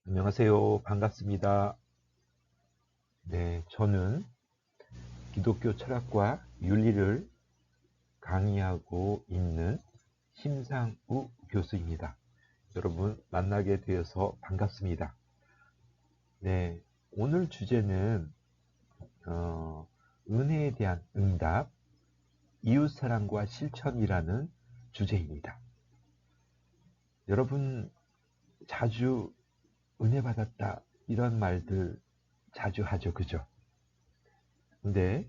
안녕하세요. 반갑습니다. 네, 저는 기독교 철학과 윤리를 강의하고 있는 심상우 교수입니다. 여러분 만나게 되어서 반갑습니다. 네, 오늘 주제는 은혜에 대한 응답, 이웃사랑과 실천이라는 주제입니다. 여러분 자주 은혜 받았다 이런 말들 자주 하죠, 그죠? 근데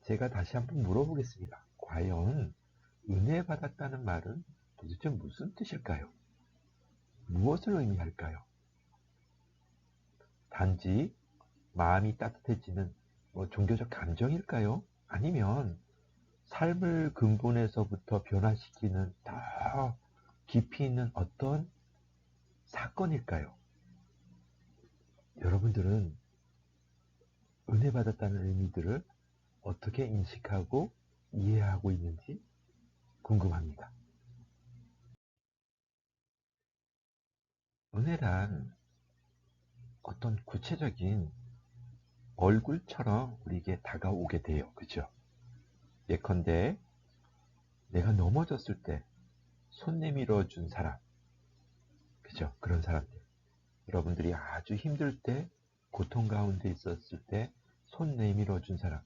제가 다시 한번 물어보겠습니다. 과연 은혜 받았다는 말은 도대체 무슨 뜻일까요? 무엇을 의미할까요? 단지 마음이 따뜻해지는 종교적 감정일까요? 아니면 삶을 근본에서부터 변화시키는 더 깊이 있는 어떤 사건일까요? 여러분들은 은혜 받았다는 의미들을 어떻게 인식하고 이해하고 있는지 궁금합니다. 은혜란 어떤 구체적인 얼굴처럼 우리에게 다가오게 돼요. 그죠? 예컨대 내가 넘어졌을 때 손 내밀어 준 사람. 그죠? 그런 사람들. 여러분들이 아주 힘들 때, 고통 가운데 있었을 때 손 내밀어 준 사람.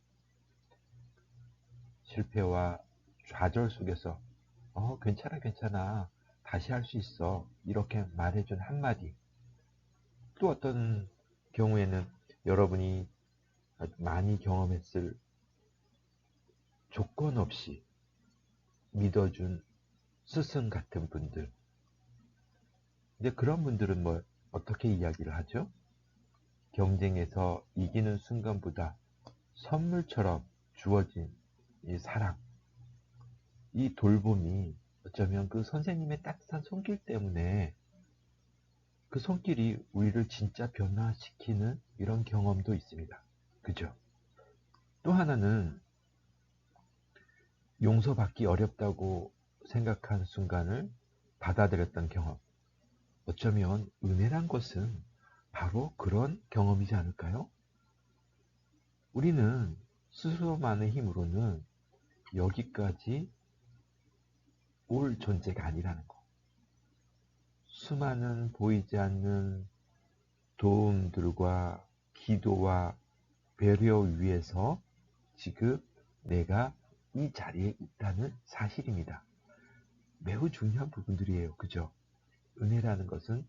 실패와 좌절 속에서 괜찮아, 괜찮아. 다시 할 수 있어. 이렇게 말해준 한마디. 또 어떤 경우에는 여러분이 많이 경험했을 조건 없이 믿어준 스승 같은 분들. 근데 그런 분들은 어떻게 이야기를 하죠? 경쟁에서 이기는 순간보다 선물처럼 주어진 이 사랑, 이 돌봄이 어쩌면 그 선생님의 따뜻한 손길 때문에 그 손길이 우리를 진짜 변화시키는 이런 경험도 있습니다. 그죠? 또 하나는 용서받기 어렵다고 생각한 순간을 받아들였던 경험. 어쩌면 은혜란 것은 바로 그런 경험이지 않을까요? 우리는 스스로만의 힘으로는 여기까지 올 존재가 아니라는 거. 수많은 보이지 않는 도움들과 기도와 배려 위에서 지금 내가 이 자리에 있다는 사실입니다. 매우 중요한 부분들이에요. 그죠? 은혜라는 것은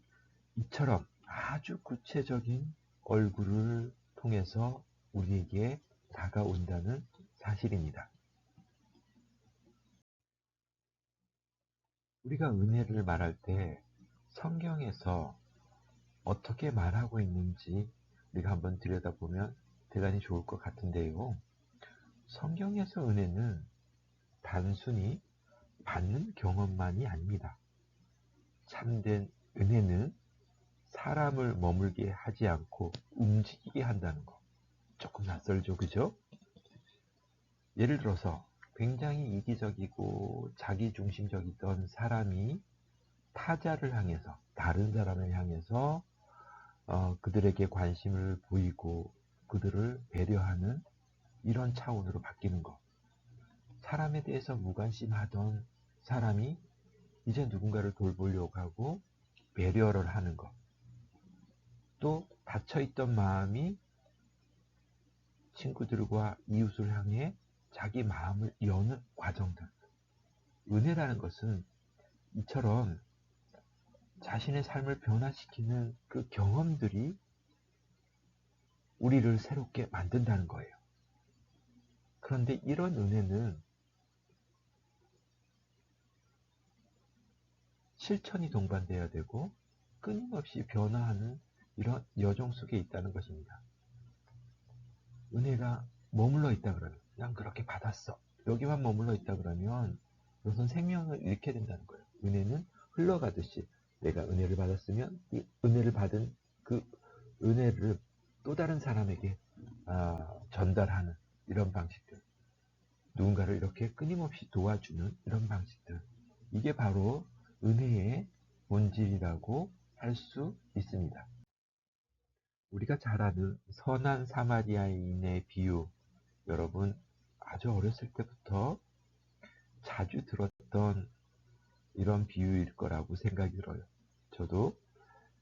이처럼 아주 구체적인 얼굴을 통해서 우리에게 다가온다는 사실입니다. 우리가 은혜를 말할 때 성경에서 어떻게 말하고 있는지 우리가 한번 들여다보면 대단히 좋을 것 같은데요. 성경에서 은혜는 단순히 받는 경험만이 아닙니다. 참된 은혜는 사람을 머물게 하지 않고 움직이게 한다는 거. 조금 낯설죠, 그죠? 예를 들어서 굉장히 이기적이고 자기중심적이던 사람이 타자를 향해서, 다른 사람을 향해서 그들에게 관심을 보이고 그들을 배려하는 이런 차원으로 바뀌는 것. 사람에 대해서 무관심하던 사람이 이제 누군가를 돌보려고 하고 배려를 하는 것. 또 닫혀있던 마음이 친구들과 이웃을 향해 자기 마음을 여는 과정들. 은혜라는 것은 이처럼 자신의 삶을 변화시키는 그 경험들이 우리를 새롭게 만든다는 거예요. 그런데 이런 은혜는 실천이 동반돼야 되고 끊임없이 변화하는 이런 여정 속에 있다는 것입니다. 은혜가 머물러 있다 그러면 난 그렇게 받았어. 여기만 머물러 있다 그러면 우선 생명을 잃게 된다는 거예요. 은혜는 흘러가듯이 내가 은혜를 받았으면 이 은혜를 받은 그 은혜를 또 다른 사람에게 전달하는 이런 방식들. 누군가를 이렇게 끊임없이 도와주는 이런 방식들. 이게 바로 은혜의 본질이라고 할 수 있습니다. 우리가 잘 아는 선한 사마리아인의 비유, 여러분 아주 어렸을 때부터 자주 들었던 이런 비유일 거라고 생각이 들어요. 저도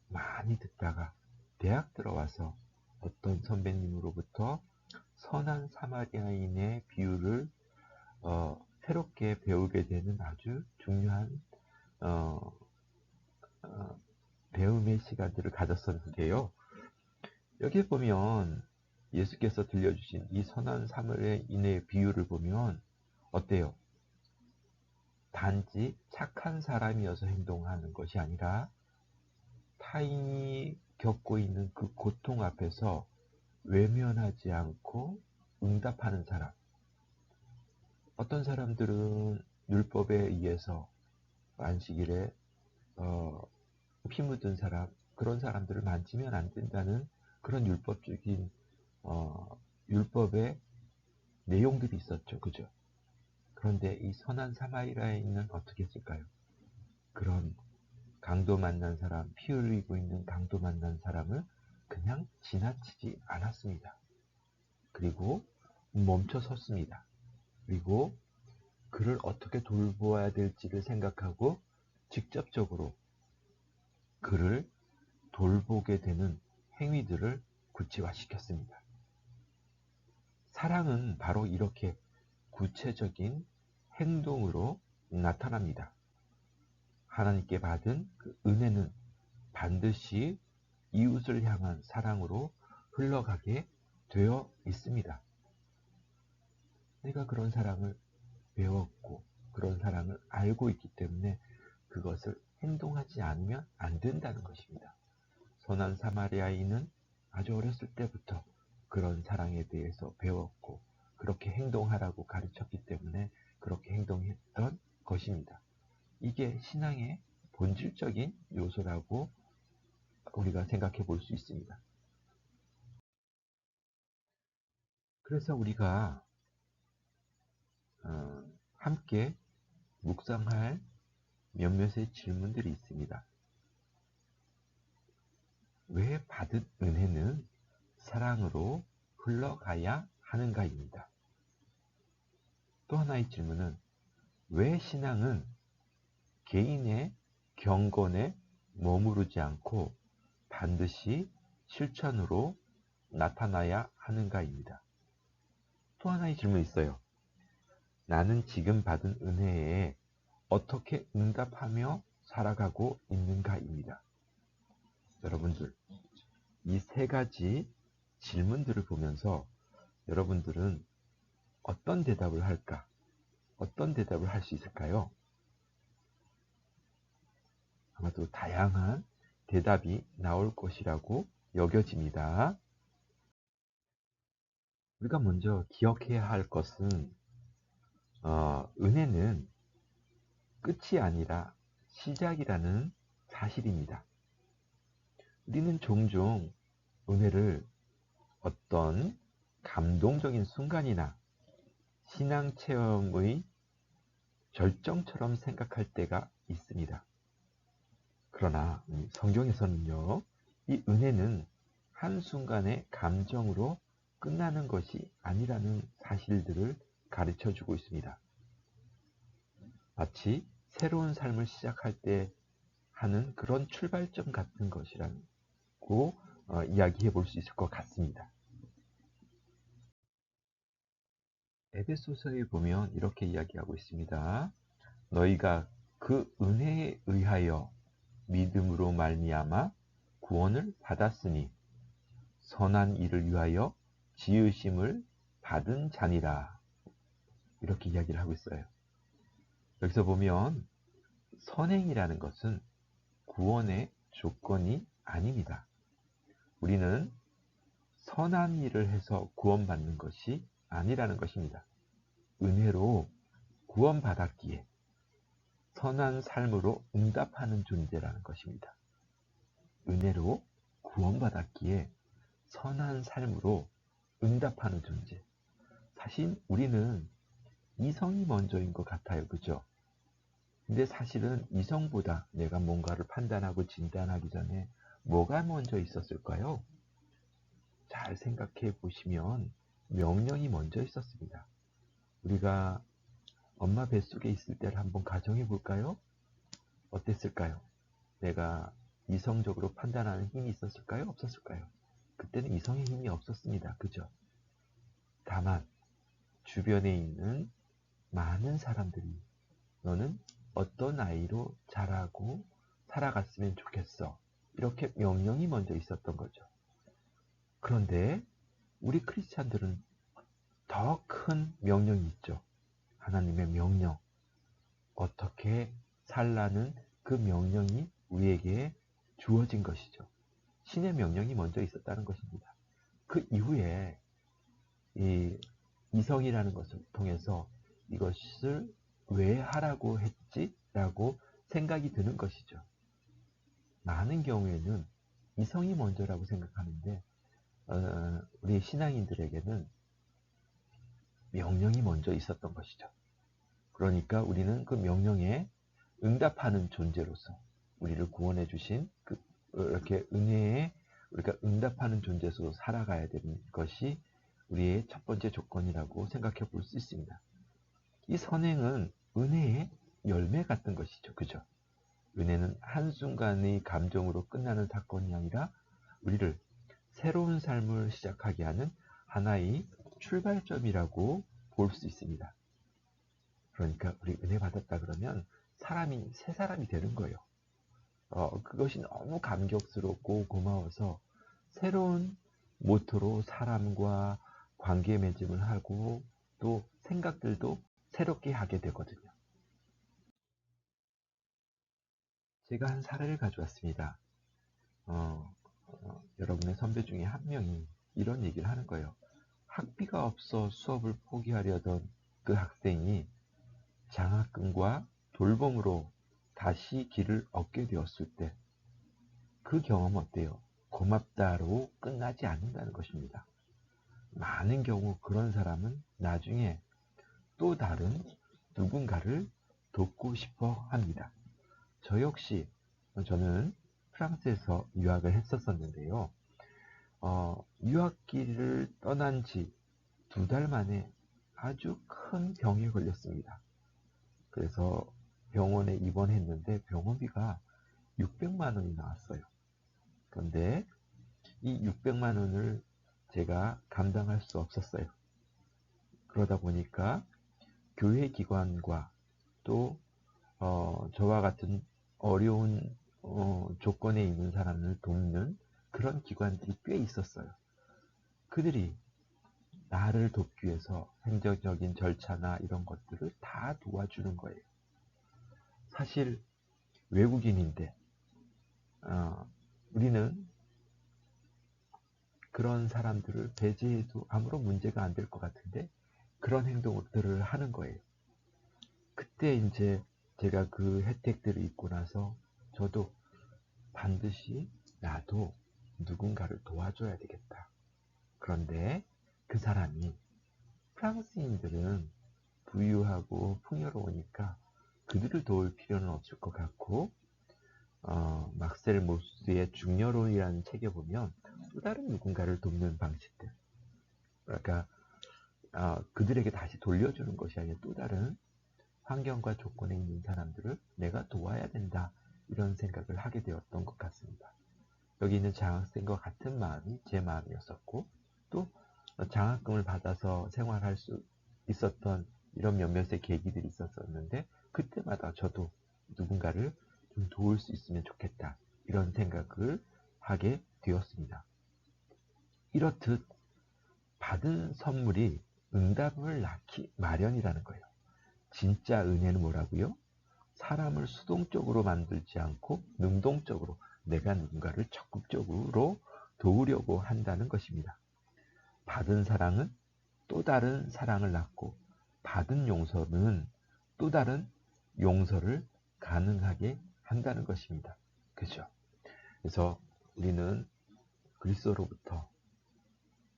많이 듣다가 대학 들어와서 어떤 선배님으로부터 선한 사마리아인의 비유를 새롭게 배우게 되는 아주 중요한 어, 어, 배움의 시간들을 가졌었는데요. 여기 보면 예수께서 들려주신 이 선한 사마리아인의 비유를 보면 어때요? 단지 착한 사람이어서 행동하는 것이 아니라 타인이 겪고 있는 그 고통 앞에서 외면하지 않고 응답하는 사람. 어떤 사람들은 율법에 의해서 안식일에 피 묻은 사람, 그런 사람들을 만지면 안 된다는 그런 율법적인 율법의 내용들이 있었죠. 그죠? 그런데 이 선한 사마리아인은 어떻게 했을까요? 그런 강도 만난 사람, 피 흘리고 있는 강도 만난 사람을 그냥 지나치지 않았습니다. 그리고 멈춰 섰습니다. 그리고 그를 어떻게 돌보아야 될지를 생각하고 직접적으로 그를 돌보게 되는 행위들을 구체화시켰습니다. 사랑은 바로 이렇게 구체적인 행동으로 나타납니다. 하나님께 받은 그 은혜는 반드시 이웃을 향한 사랑으로 흘러가게 되어 있습니다. 내가 그런 사랑을 배웠고 그런 사랑을 알고 있기 때문에 그것을 행동하지 않으면 안 된다는 것입니다. 선한 사마리아인은 아주 어렸을 때부터 그런 사랑에 대해서 배웠고 그렇게 행동하라고 가르쳤기 때문에 그렇게 행동했던 것입니다. 이게 신앙의 본질적인 요소라고 우리가 생각해 볼 수 있습니다. 그래서 우리가 함께 묵상할 몇몇의 질문들이 있습니다. 왜 받은 은혜는 사랑으로 흘러가야 하는가입니다. 또 하나의 질문은 왜 신앙은 개인의 경건에 머무르지 않고 반드시 실천으로 나타나야 하는가입니다. 또 하나의 질문이 있어요. 나는 지금 받은 은혜에 어떻게 응답하며 살아가고 있는가입니다. 여러분들, 이 세 가지 질문들을 보면서 여러분들은 어떤 대답을 할까? 어떤 대답을 할 수 있을까요? 아마도 다양한 대답이 나올 것이라고 여겨집니다. 우리가 먼저 기억해야 할 것은 은혜는 끝이 아니라 시작이라는 사실입니다. 우리는 종종 은혜를 어떤 감동적인 순간이나 신앙 체험의 절정처럼 생각할 때가 있습니다. 그러나 성경에서는요, 이 은혜는 한순간의 감정으로 끝나는 것이 아니라는 사실들을 가르쳐 주고 있습니다. 마치 새로운 삶을 시작할 때 하는 그런 출발점 같은 것이라고 이야기해 볼 수 있을 것 같습니다. 에베소서에 보면 이렇게 이야기하고 있습니다. 너희가 그 은혜에 의하여 믿음으로 말미암아 구원을 받았으니 선한 일을 위하여 지으심을 받은 자니라. 이렇게 이야기를 하고 있어요. 여기서 보면 선행이라는 것은 구원의 조건이 아닙니다. 우리는 선한 일을 해서 구원받는 것이 아니라는 것입니다. 은혜로 구원받았기에 선한 삶으로 응답하는 존재라는 것입니다. 은혜로 구원받았기에 선한 삶으로 응답하는 존재. 사실 우리는 이성이 먼저인 것 같아요. 그죠? 근데 사실은 이성보다 내가 뭔가를 판단하고 진단하기 전에 뭐가 먼저 있었을까요? 잘 생각해 보시면 명령이 먼저 있었습니다. 우리가 엄마 뱃속에 있을 때를 한번 가정해 볼까요? 어땠을까요? 내가 이성적으로 판단하는 힘이 있었을까요? 없었을까요? 그때는 이성의 힘이 없었습니다. 그죠? 다만 주변에 있는 많은 사람들이 너는 어떤 아이로 자라고 살아갔으면 좋겠어. 이렇게 명령이 먼저 있었던 거죠. 그런데 우리 크리스찬들은 더 큰 명령이 있죠. 하나님의 명령. 어떻게 살라는 그 명령이 우리에게 주어진 것이죠. 신의 명령이 먼저 있었다는 것입니다. 그 이후에 이 이성이라는 것을 통해서 이것을 왜 하라고 했지? 라고 생각이 드는 것이죠. 많은 경우에는 이성이 먼저라고 생각하는데 우리 신앙인들에게는 명령이 먼저 있었던 것이죠. 그러니까 우리는 그 명령에 응답하는 존재로서 우리를 구원해 주신 이렇게 은혜에 우리가 응답하는 존재로 살아가야 되는 것이 우리의 첫 번째 조건이라고 생각해 볼 수 있습니다. 이 선행은 은혜의 열매 같은 것이죠. 그죠? 은혜는 한순간의 감정으로 끝나는 사건이 아니라 우리를 새로운 삶을 시작하게 하는 하나의 출발점이라고 볼 수 있습니다. 그러니까 우리 은혜 받았다 그러면 사람이 새 사람이 되는 거예요. 그것이 너무 감격스럽고 고마워서 새로운 모토로 사람과 관계 맺음을 하고 또 생각들도 새롭게 하게 되거든요. 제가 한 사례를 가져왔습니다. 여러분의 선배 중에 한 명이 이런 얘기를 하는 거예요. 학비가 없어 수업을 포기하려던 그 학생이 장학금과 돌봄으로 다시 길을 얻게 되었을 때 그 경험은 어때요? 고맙다로 끝나지 않는다는 것입니다. 많은 경우 그런 사람은 나중에 또 다른 누군가를 돕고 싶어 합니다. 저 역시 저는 프랑스에서 유학을 했었었는데요. 유학길을 떠난 지 2달 만에 아주 큰 병에 걸렸습니다. 그래서 병원에 입원했는데 병원비가 600만 원이 나왔어요. 그런데 이 600만 원을 제가 감당할 수 없었어요. 그러다 보니까 교회 기관과 또 저와 같은 어려운 조건에 있는 사람을 돕는 그런 기관들이 꽤 있었어요. 그들이 나를 돕기 위해서 행정적인 절차나 이런 것들을 다 도와주는 거예요. 사실 외국인인데 우리는 그런 사람들을 배제해도 아무런 문제가 안 될 것 같은데 그런 행동들을 하는 거예요. 그때 이제 제가 그 혜택들을 입고 나서 저도 반드시 나도 누군가를 도와줘야 되겠다. 그런데 그 사람이 프랑스인들은 부유하고 풍요로우니까 그들을 도울 필요는 없을 것 같고 막셀 모스의 중녀론이라는 책에 보면 또 다른 누군가를 돕는 방식들 그러니까 그들에게 다시 돌려주는 것이 아니라 또 다른 환경과 조건에 있는 사람들을 내가 도와야 된다 이런 생각을 하게 되었던 것 같습니다. 여기 있는 장학생과 같은 마음이 제 마음이었었고 또 장학금을 받아서 생활할 수 있었던 이런 몇몇의 계기들이 있었었는데 그때마다 저도 누군가를 좀 도울 수 있으면 좋겠다 이런 생각을 하게 되었습니다. 이렇듯 받은 선물이 응답을 낳기 마련이라는 거예요. 진짜 은혜는 뭐라고요? 사람을 수동적으로 만들지 않고 능동적으로 내가 누군가를 적극적으로 도우려고 한다는 것입니다. 받은 사랑은 또 다른 사랑을 낳고 받은 용서는 또 다른 용서를 가능하게 한다는 것입니다. 그죠? 그래서 우리는 그리스도로부터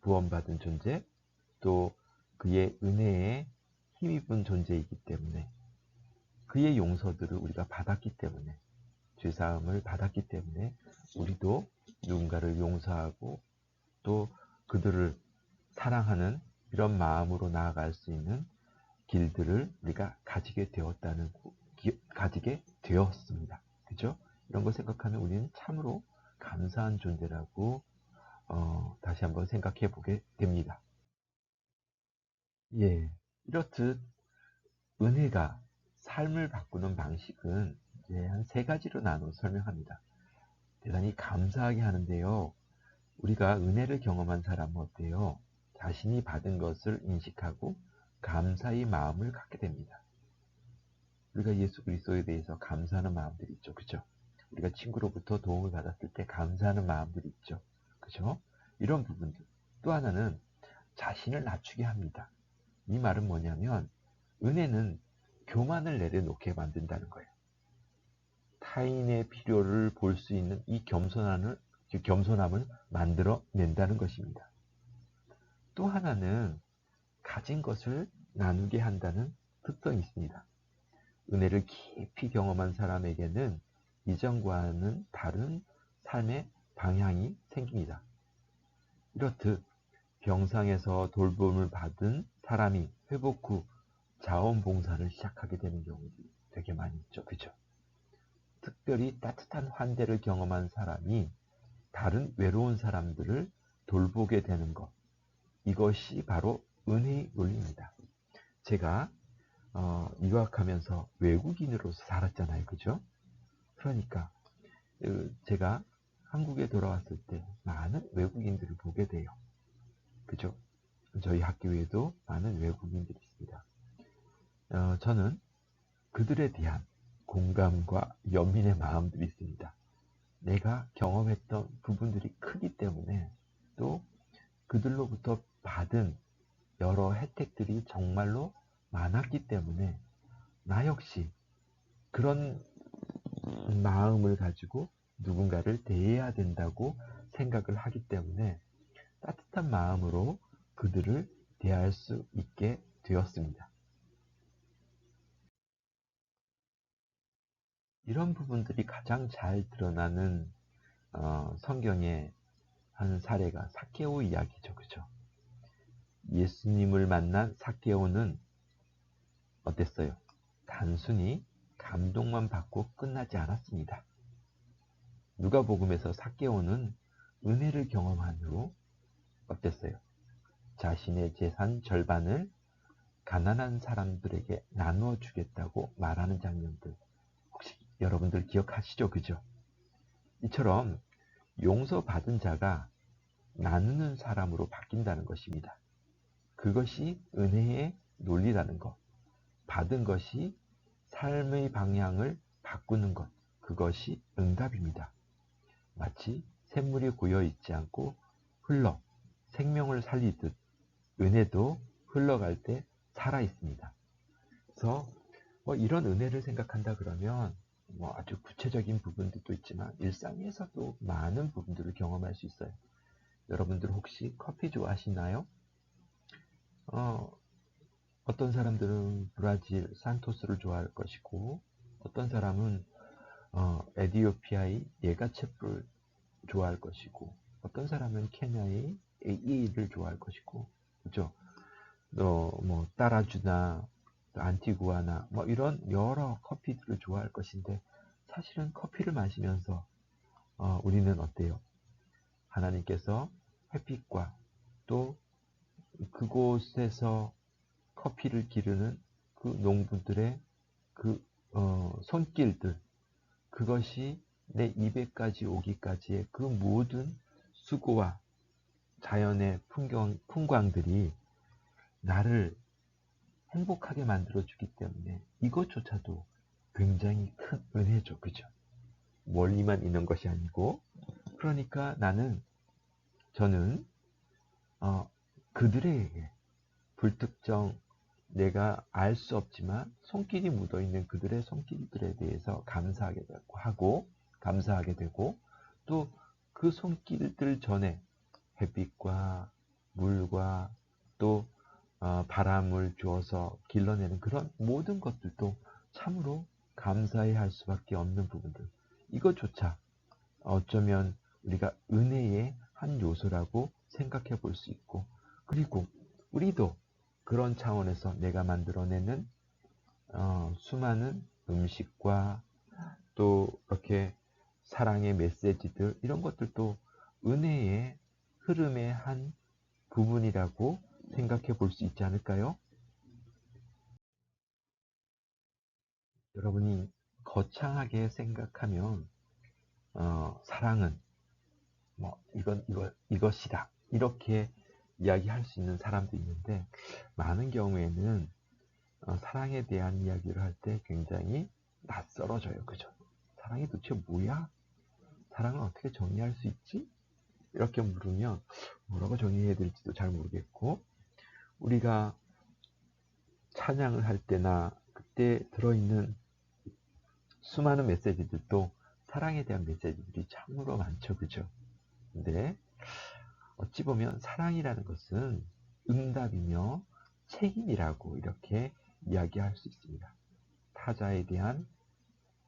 구원받은 존재 또 그의 은혜에 힘입은 존재이기 때문에 그의 용서들을 우리가 받았기 때문에 죄사함을 받았기 때문에 우리도 누군가를 용서하고 또 그들을 사랑하는 이런 마음으로 나아갈 수 있는 길들을 우리가 가지게 되었습니다. 그죠? 이런 걸 생각하면 우리는 참으로 감사한 존재라고 다시 한번 생각해 보게 됩니다. 예, 이렇듯 은혜가 삶을 바꾸는 방식은 이제 한 세 가지로 나눠 설명합니다. 대단히 감사하게 하는데요. 우리가 은혜를 경험한 사람은 어때요? 자신이 받은 것을 인식하고 감사의 마음을 갖게 됩니다. 우리가 예수 그리스도에 대해서 감사하는 마음들이 있죠. 그죠? 우리가 친구로부터 도움을 받았을 때 감사하는 마음들이 있죠. 그죠? 이런 부분들. 또 하나는 자신을 낮추게 합니다. 이 말은 뭐냐면 은혜는 교만을 내려놓게 만든다는 거예요. 타인의 필요를 볼 수 있는 이 겸손함을 만들어낸다는 것입니다. 또 하나는 가진 것을 나누게 한다는 특성이 있습니다. 은혜를 깊이 경험한 사람에게는 이전과는 다른 삶의 방향이 생깁니다. 이렇듯 병상에서 돌봄을 받은 사람이 회복 후 자원봉사를 시작하게 되는 경우도 되게 많이 있죠. 그죠? 특별히 따뜻한 환대를 경험한 사람이 다른 외로운 사람들을 돌보게 되는 것. 이것이 바로 은혜의 논리입니다. 제가 유학하면서 외국인으로서 살았잖아요. 그죠? 그러니까 제가 한국에 돌아왔을 때 많은 외국인들을 보게 돼요. 그죠? 저희 학교에도 많은 외국인들이 있습니다. 저는 그들에 대한 공감과 연민의 마음들이 있습니다. 내가 경험했던 부분들이 크기 때문에 또 그들로부터 받은 여러 혜택들이 정말로 많았기 때문에 나 역시 그런 마음을 가지고 누군가를 대해야 된다고 생각을 하기 때문에 따뜻한 마음으로 그들을 대할 수 있게 되었습니다. 이런 부분들이 가장 잘 드러나는 성경의 한 사례가 삭개오 이야기죠. 그죠? 예수님을 만난 삭개오는 어땠어요? 단순히 감동만 받고 끝나지 않았습니다. 누가복음에서 삭개오는 은혜를 경험한 후 어땠어요? 자신의 재산 절반을 가난한 사람들에게 나누어 주겠다고 말하는 장면들 혹시 여러분들 기억하시죠? 그죠? 이처럼 용서받은 자가 나누는 사람으로 바뀐다는 것입니다. 그것이 은혜의 논리라는 것. 받은 것이 삶의 방향을 바꾸는 것. 그것이 응답입니다. 마치 샘물이 고여 있지 않고 흘러 생명을 살리듯 은혜도 흘러갈 때 살아 있습니다. 그래서 이런 은혜를 생각한다 그러면 아주 구체적인 부분들도 있지만 일상에서도 많은 부분들을 경험할 수 있어요. 여러분들 혹시 커피 좋아하시나요? 어떤 사람들은 브라질 산토스를 좋아할 것이고 어떤 사람은 에디오피아의 예가체프를 좋아할 것이고 어떤 사람은 케냐의 AE를 좋아할 것이고 그죠? 또 따라주나 안티구아나 이런 여러 커피들을 좋아할 것인데 사실은 커피를 마시면서 우리는 어때요? 하나님께서 햇빛과 또 그곳에서 커피를 기르는 그 농부들의 그 손길들 그것이 내 입에까지 오기까지의 그 모든 수고와 자연의 풍광들이 나를 행복하게 만들어주기 때문에 이것조차도 굉장히 큰 은혜죠. 그죠? 멀리만 있는 것이 아니고 그러니까 저는 그들에게 불특정 내가 알 수 없지만 손길이 묻어있는 그들의 손길들에 대해서 감사하게 되고 또 그 손길들 전에 햇빛과 물과 또 바람을 주어서 길러내는 그런 모든 것들도 참으로 감사해야 할 수밖에 없는 부분들 이것조차 어쩌면 우리가 은혜의 한 요소라고 생각해 볼 수 있고, 그리고 우리도 그런 차원에서 내가 만들어내는 수많은 음식과 또 이렇게 사랑의 메시지들, 이런 것들도 은혜의 흐름의 한 부분이라고 생각해 볼 수 있지 않을까요? 여러분이 거창하게 생각하면 사랑은 이것이다, 이렇게 이야기할 수 있는 사람도 있는데, 많은 경우에는 사랑에 대한 이야기를 할 때 굉장히 낯설어져요. 그죠? 사랑이 도대체 뭐야? 사랑을 어떻게 정의할 수 있지? 이렇게 물으면 뭐라고 정의해야 될지도 잘 모르겠고, 우리가 찬양을 할 때나 그때 들어있는 수많은 메시지들도 사랑에 대한 메시지들이 참으로 많죠. 그죠? 근데 어찌 보면 사랑이라는 것은 응답이며 책임이라고 이렇게 이야기할 수 있습니다. 타자에 대한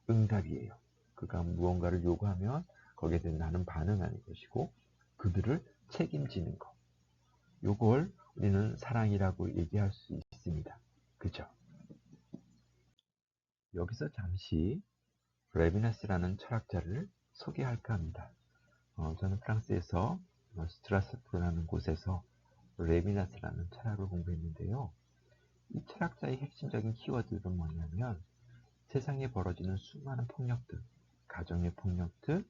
응답이에요. 그가 무언가를 요구하면 거기에 대해 나는 반응하는 것이고, 그들을 책임지는 것. 요걸 우리는 사랑이라고 얘기할 수 있습니다. 그죠? 여기서 잠시 레비나스라는 철학자를 소개할까 합니다. 저는 프랑스에서 스트라스부르라는 곳에서 레비나스라는 철학을 공부했는데요. 이 철학자의 핵심적인 키워드는 뭐냐면, 세상에 벌어지는 수많은 폭력들, 가정의 폭력들,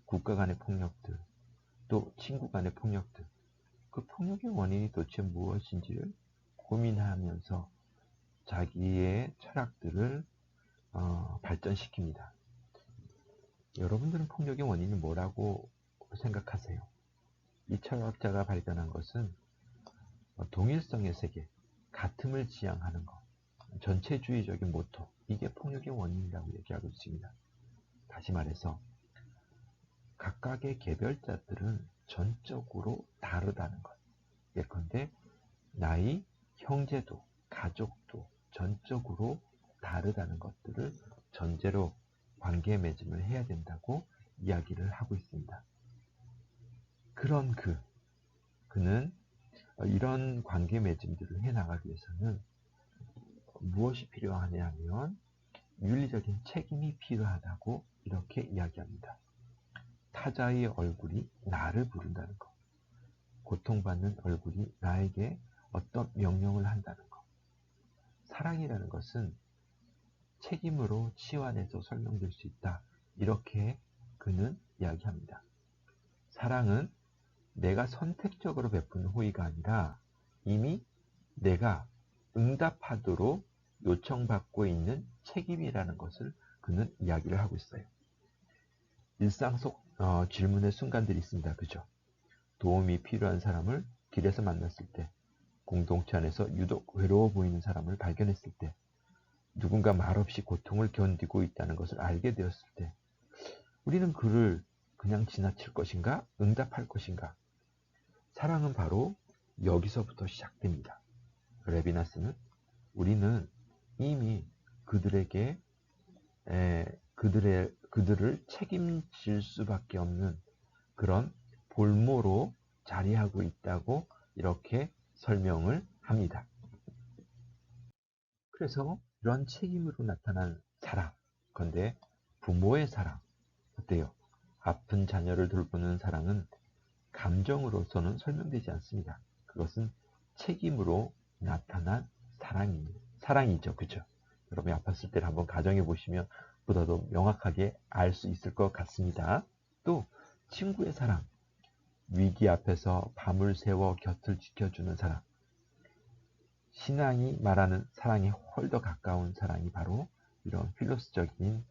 국가 간의 폭력들, 또 친구 간의 폭력들, 그 폭력의 원인이 도대체 무엇인지를 고민하면서 자기의 철학들을 발전시킵니다. 여러분들은 폭력의 원인이 뭐라고 생각하세요? 이 철학자가 발견한 것은 동일성의 세계, 같음을 지향하는 것, 전체주의적인 모토, 이게 폭력의 원인이라고 얘기하고 있습니다. 다시 말해서 각각의 개별자들은 전적으로 다르다는 것. 예컨대 나이, 형제도, 가족도 전적으로 다르다는 것들을 전제로 관계 맺음을 해야 된다고 이야기를 하고 있습니다. 그런 그는 이런 관계 맺음들을 해나가기 위해서는 무엇이 필요하냐면 윤리적인 책임이 필요하다고 이렇게 이야기합니다. 타자의 얼굴이 나를 부른다는 것, 고통받는 얼굴이 나에게 어떤 명령을 한다는 것. 사랑이라는 것은 책임으로 치환해서 설명될 수 있다, 이렇게 그는 이야기합니다. 사랑은 내가 선택적으로 베푸는 호의가 아니라 이미 내가 응답하도록 요청받고 있는 책임이라는 것을 그는 이야기를 하고 있어요. 일상 속 질문의 순간들이 있습니다. 그죠? 도움이 필요한 사람을 길에서 만났을 때, 공동체 안에서 유독 외로워 보이는 사람을 발견했을 때, 누군가 말없이 고통을 견디고 있다는 것을 알게 되었을 때, 우리는 그를 그냥 지나칠 것인가? 응답할 것인가? 사랑은 바로 여기서부터 시작됩니다. 레비나스는 우리는 이미 그들에게 그들을 책임질 수밖에 없는 그런 볼모로 자리하고 있다고 이렇게 설명을 합니다. 그래서 이런 책임으로 나타난 사랑, 그런데 부모의 사랑 어때요? 아픈 자녀를 돌보는 사랑은 감정으로서는 설명되지 않습니다. 그것은 책임으로 나타난 사랑이죠. 그죠? 여러분이 아팠을 때를 한번 가정해 보시면 보다도 명확하게 알 수 있을 것 같습니다. 또 친구의 사랑, 위기 앞에서 밤을 새워 곁을 지켜주는 사랑, 신앙이 말하는 사랑에 훨 더 가까운 사랑이 바로 이런 필로스적인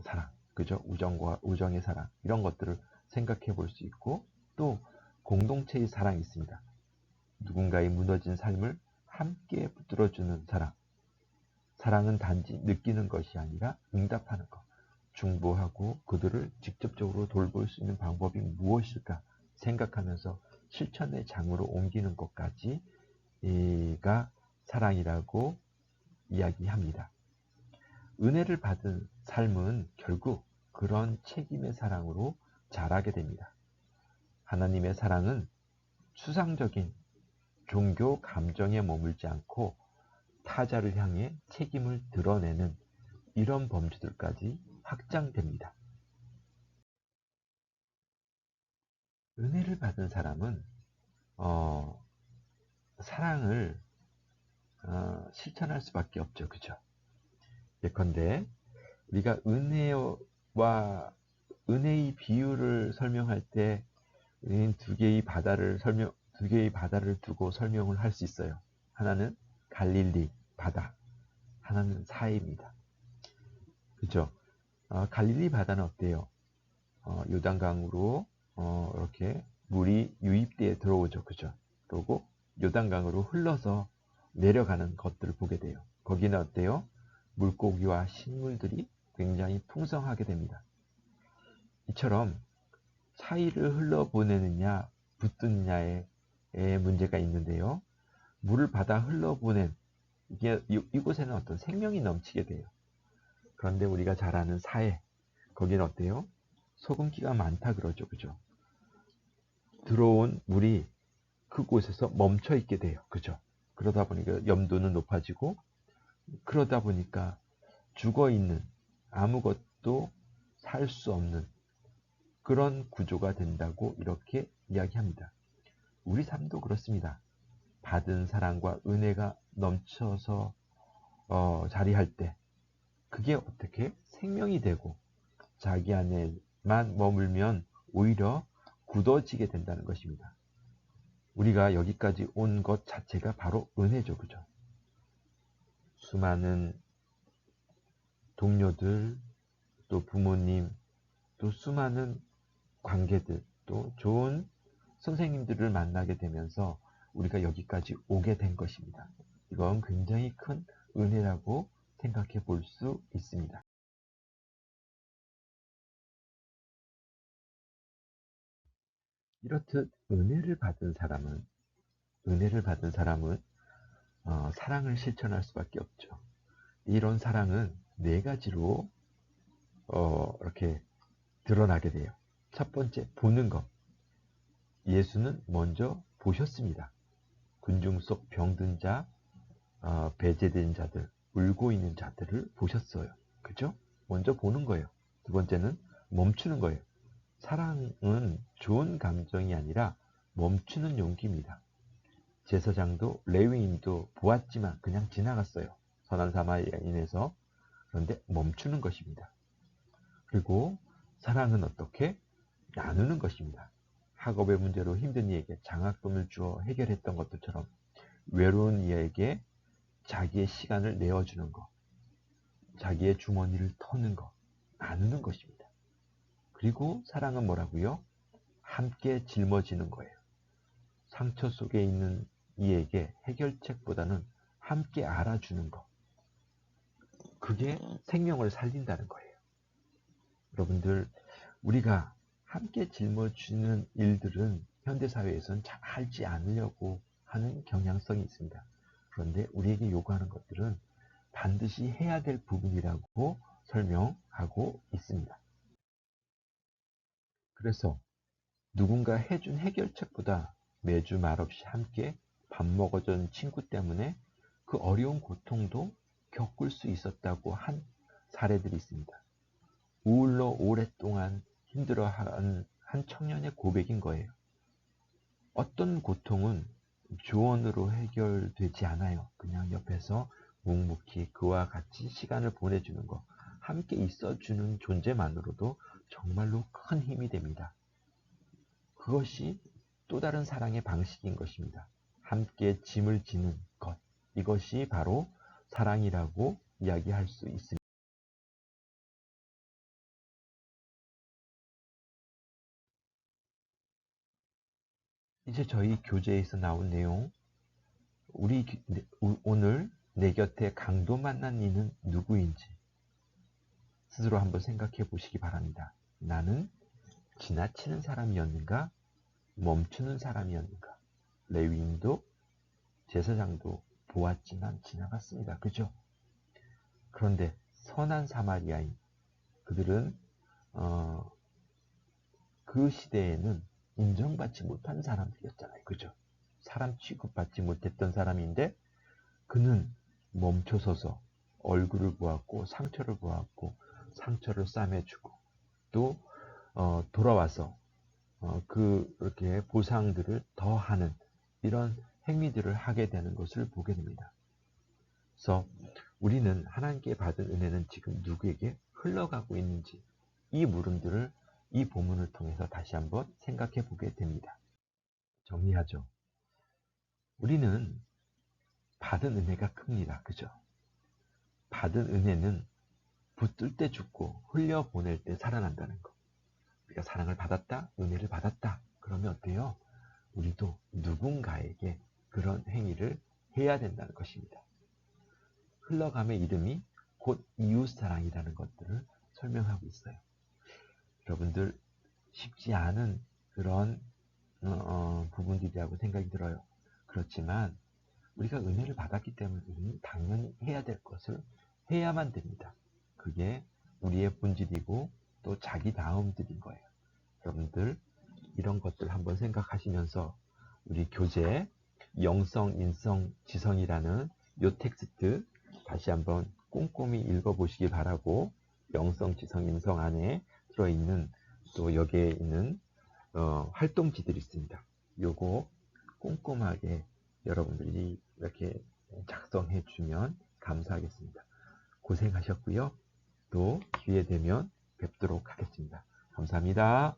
사랑, 그죠? 우정의 사랑, 이런 것들을 생각해 볼 수 있고, 또 공동체의 사랑이 있습니다. 누군가의 무너진 삶을 함께 붙들어주는 사랑. 사랑은 단지 느끼는 것이 아니라 응답하는 것. 중보하고 그들을 직접적으로 돌볼 수 있는 방법이 무엇일까 생각하면서 실천의 장으로 옮기는 것까지가 사랑이라고 이야기합니다. 은혜를 받은 삶은 결국 그런 책임의 사랑으로 자라게 됩니다. 하나님의 사랑은 추상적인 종교 감정에 머물지 않고 타자를 향해 책임을 드러내는 이런 범주들까지 확장됩니다. 은혜를 받은 사람은 사랑을 실천할 수밖에 없죠. 그죠? 예컨대 우리가 은혜의 비유를 설명할 때 두 개의 바다를 두고 설명을 할 수 있어요. 하나는 갈릴리 바다, 하나는 사해입니다. 그죠? 갈릴리 바다는 어때요? 요단강으로 이렇게 물이 유입대에 들어오죠. 그죠? 그리고 요단강으로 흘러서 내려가는 것들을 보게 돼요. 거기는 어때요? 물고기와 식물들이 굉장히 풍성하게 됩니다. 이처럼 사이를 흘러보내느냐 붙느냐에 문제가 있는데요. 물을 받아 흘러보낸 이곳에는 어떤 생명이 넘치게 돼요. 그런데 우리가 잘 아는 사해, 거기는 어때요? 소금기가 많다 그러죠. 그죠? 들어온 물이 그곳에서 멈춰 있게 돼요. 그죠? 그러다 보니까 염도는 높아지고, 그러다 보니까 죽어 있는, 아무것도 살 수 없는 그런 구조가 된다고 이렇게 이야기합니다. 우리 삶도 그렇습니다. 받은 사랑과 은혜가 넘쳐서 자리할 때 그게 어떻게 생명이 되고 자기 안에만 머물면 오히려 굳어지게 된다는 것입니다. 우리가 여기까지 온 것 자체가 바로 은혜죠. 그죠? 수많은 동료들, 또 부모님, 또 수많은 관계들, 또 좋은 선생님들을 만나게 되면서 우리가 여기까지 오게 된 것입니다. 이건 굉장히 큰 은혜라고 생각해 볼 수 있습니다. 이렇듯 은혜를 받은 사람은 사랑을 실천할 수밖에 없죠. 이런 사랑은 네 가지로 이렇게 드러나게 돼요. 첫 번째, 보는 것. 예수는 먼저 보셨습니다. 군중 속 병든 자, 배제된 자들, 울고 있는 자들을 보셨어요. 그죠? 먼저 보는 거예요. 두 번째는 멈추는 거예요. 사랑은 좋은 감정이 아니라 멈추는 용기입니다. 제사장도 레위인도 보았지만 그냥 지나갔어요. 선한 사마리아인에서. 그런데 멈추는 것입니다. 그리고 사랑은 어떻게? 나누는 것입니다. 학업의 문제로 힘든 이에게 장학금을 주어 해결했던 것들처럼 외로운 이에게 자기의 시간을 내어주는 것, 자기의 주머니를 터는 것, 나누는 것입니다. 그리고 사랑은 뭐라고요? 함께 짊어지는 거예요. 상처 속에 있는 이에게 해결책보다는 함께 알아주는 것. 그게 생명을 살린다는 거예요. 여러분들, 우리가 함께 짊어지는 일들은 현대사회에서는 잘 하지 않으려고 하는 경향성이 있습니다. 그런데 우리에게 요구하는 것들은 반드시 해야 될 부분이라고 설명하고 있습니다. 그래서 누군가 해준 해결책보다 매주 말없이 함께 밥 먹어준 친구 때문에 그 어려운 고통도 겪을 수 있었다고 한 사례들이 있습니다. 우울로 오랫동안 힘들어한 한 청년의 고백인 거예요. 어떤 고통은 조언으로 해결되지 않아요. 그냥 옆에서 묵묵히 그와 같이 시간을 보내주는 것, 함께 있어주는 존재만으로도 정말로 큰 힘이 됩니다. 그것이 또 다른 사랑의 방식인 것입니다. 함께 짐을 지는 것, 이것이 바로 사랑이라고 이야기할 수 있습니다. 이제 저희 교재에서 나온 내용, 오늘 내 곁에 강도 만난 이는 누구인지 스스로 한번 생각해 보시기 바랍니다. 나는 지나치는 사람이었는가? 멈추는 사람이었는가? 레위인도 제사장도 보았지만 지나갔습니다. 그죠? 그런데 선한 사마리아인, 그들은 그 시대에는 인정받지 못한 사람들이었잖아요. 그죠? 사람 취급받지 못했던 사람인데 그는 멈춰서서 얼굴을 보았고 상처를 보았고 상처를 싸매주고 또 돌아와서 그렇게 보상들을 더하는 이런 행위들을 하게 되는 것을 보게 됩니다. 그래서 우리는 하나님께 받은 은혜는 지금 누구에게 흘러가고 있는지 이 물음들을 이 본문을 통해서 다시 한번 생각해 보게 됩니다. 정리하죠. 우리는 받은 은혜가 큽니다. 그죠? 받은 은혜는 붙들 때 죽고 흘려보낼 때 살아난다는 거. 우리가 사랑을 받았다, 은혜를 받았다. 그러면 어때요? 우리도 누군가에게 그런 행위를 해야 된다는 것입니다. 흘러감의 이름이 곧 이웃사랑이라는 것들을 설명하고 있어요. 여러분들 쉽지 않은 그런 부분들이라고 생각이 들어요. 그렇지만 우리가 은혜를 받았기 때문에 우리는 당연히 해야 될 것을 해야만 됩니다. 그게 우리의 본질이고 또 자기다움들인 거예요. 여러분들 이런 것들 한번 생각하시면서 우리 교재 영성, 인성, 지성이라는 요 텍스트 다시 한번 꼼꼼히 읽어보시기 바라고 영성, 지성, 인성 안에 들어있는 또 여기에 있는 활동지들이 있습니다. 요거 꼼꼼하게 여러분들이 이렇게 작성해 주면 감사하겠습니다. 고생하셨고요. 또 기회 되면 뵙도록 하겠습니다. 감사합니다.